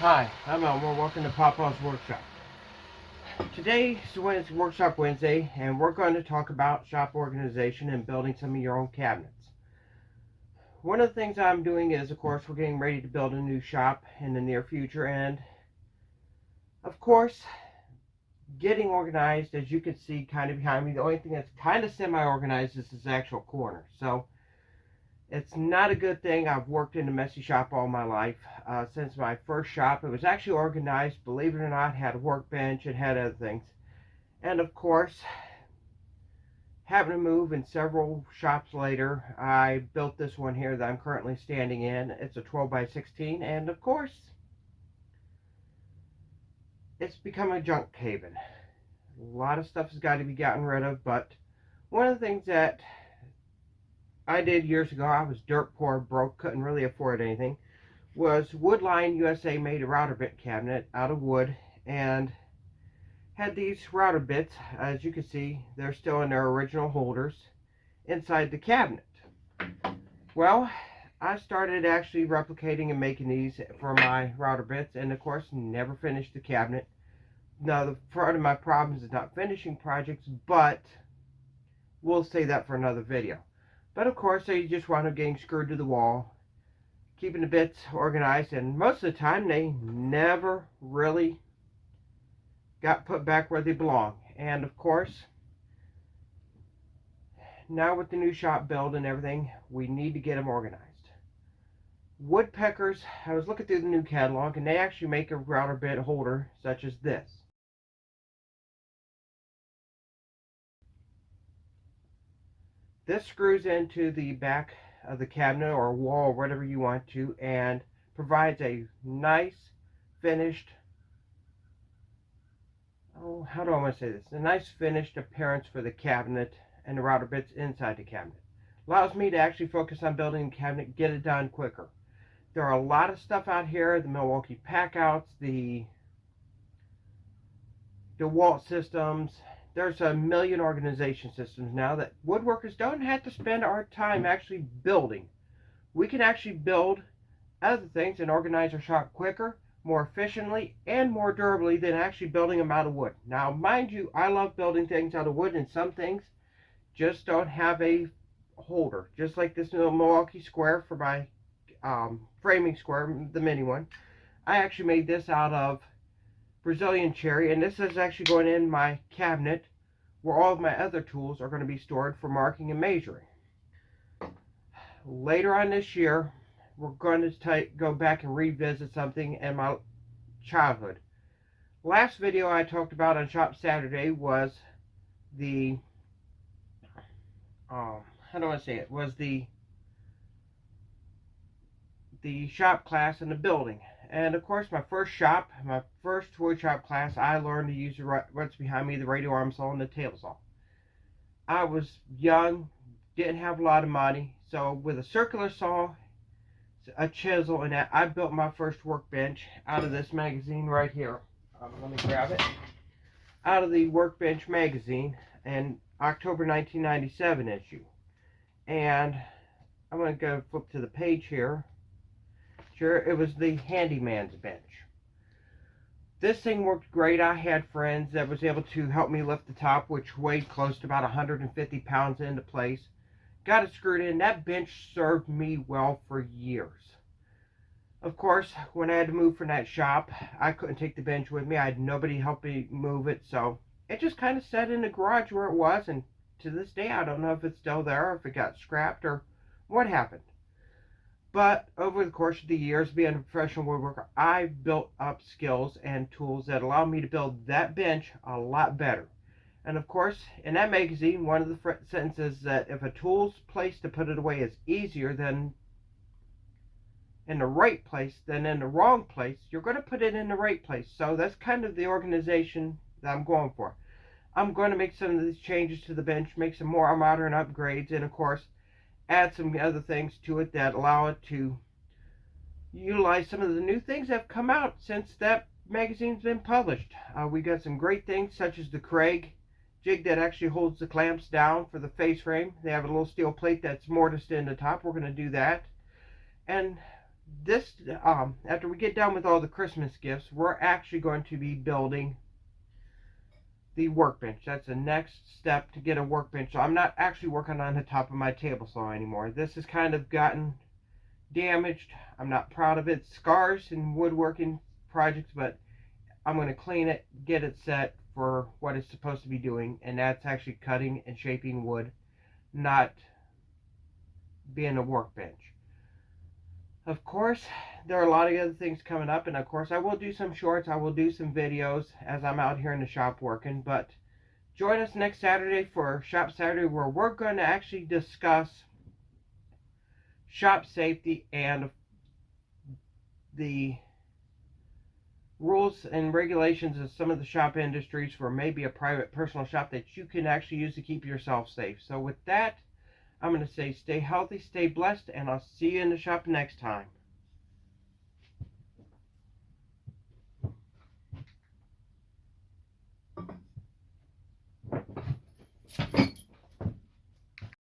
Hi, I'm Elmer. Welcome to Papa's Workshop. Today is Workshop Wednesday, and we're going to talk about shop organization and building some of your own cabinets. One of the things I'm doing is, of course, we're getting ready to build a new shop in the near future, and of course, getting organized, as you can see kind of behind me. The only thing that's kind of semi-organized is this actual corner. So it's not a good thing. I've worked in a messy shop all my life. Since my first shop, it was actually organized, believe it or not, had a workbench, it had other things. And of course, having to move in several shops later, I built this one here that I'm currently standing in. It's a 12 by 16, and of course, it's become a junk haven. A lot of stuff has got to be gotten rid of, but one of the things that I did years ago, I was dirt poor, broke, couldn't really afford anything, was Woodline USA made a router bit cabinet out of wood, and had these router bits. As you can see, they're still in their original holders inside the cabinet. Well, I started actually replicating and making these for my router bits, and of course never finished the cabinet. Now, the part of my problems is not finishing projects, but we'll say that for another video. But of course, they just wound up getting screwed to the wall, keeping the bits organized, and most of the time they never really got put back where they belong. And of course, now with the new shop build and everything, we need to get them organized. Woodpeckers, I was looking through the new catalog, and they actually make a router bit holder such as this. This screws into the back of the cabinet or wall, or whatever you want to, and provides a nice finished, how do I want to say this? A nice finished appearance for the cabinet and the router bits inside the cabinet. Allows me to actually focus on building the cabinet, get it done quicker. There are a lot of stuff out here, the Milwaukee Packouts, the DeWalt systems. There's a million organization systems now that woodworkers don't have to spend our time actually building. We can actually build other things and organize our shop quicker, more efficiently, and more durably than actually building them out of wood. Now, mind you, I love building things out of wood, and some things just don't have a holder. Just like this little Milwaukee square for my framing square, the mini one. I actually made this out of Brazilian cherry, and this is actually going in my cabinet where all of my other tools are going to be stored for marking and measuring. Later on this year, we're going to go back and revisit something in my childhood. Last video I talked about on Shop Saturday was the how do I say it? Was the shop class in the building. And of course, my first toy shop class, I learned to use what's behind me, the radio arm saw and the table saw. I was young, didn't have a lot of money, so with a circular saw, a chisel, and that, I built my first workbench out of this magazine right here. Let me grab it. Out of the Workbench magazine, in October 1997 issue. And I'm going to go flip to the page here. Sure, it was the handyman's bench. This thing worked great. I had friends that was able to help me lift the top, which weighed close to about 150 pounds into place. Got it screwed in. That bench served me well for years. Of course, when I had to move from that shop, I couldn't take the bench with me. I had nobody help me move it, so it just kind of sat in the garage where it was, and to this day, I don't know if it's still there, or if it got scrapped, or what happened. But over the course of the years, being a professional woodworker, I've built up skills and tools that allow me to build that bench a lot better. And of course, in that magazine, one of the sentences that if a tool's placed to put it away is easier than in the right place than in the wrong place, you're going to put it in the right place. So that's kind of the organization that I'm going for. I'm going to make some of these changes to the bench, make some more modern upgrades, and of course, add some other things to it that allow it to utilize some of the new things that have come out since that magazine's been published. We got some great things such as the Craig jig that actually holds the clamps down for the face frame. They have a little steel plate that's mortised in the top. We're going to do that. And this after we get done with all the Christmas gifts, we're actually going to be building the workbench. That's the next step to get a workbench. So I'm not actually working on the top of my table saw anymore. This has kind of gotten damaged. I'm not proud of it. Scars in woodworking projects, but I'm going to clean it, get it set for what it's supposed to be doing, and that's actually cutting and shaping wood, not being a workbench. Of course, there are a lot of other things coming up, and of course I will do some shorts, I will do some videos as I'm out here in the shop working, but join us next Saturday for Shop Saturday, where we're going to actually discuss shop safety and the rules and regulations of some of the shop industries for maybe a private personal shop that you can actually use to keep yourself safe. So with that, I'm going to say stay healthy, stay blessed, and I'll see you in the shop next time.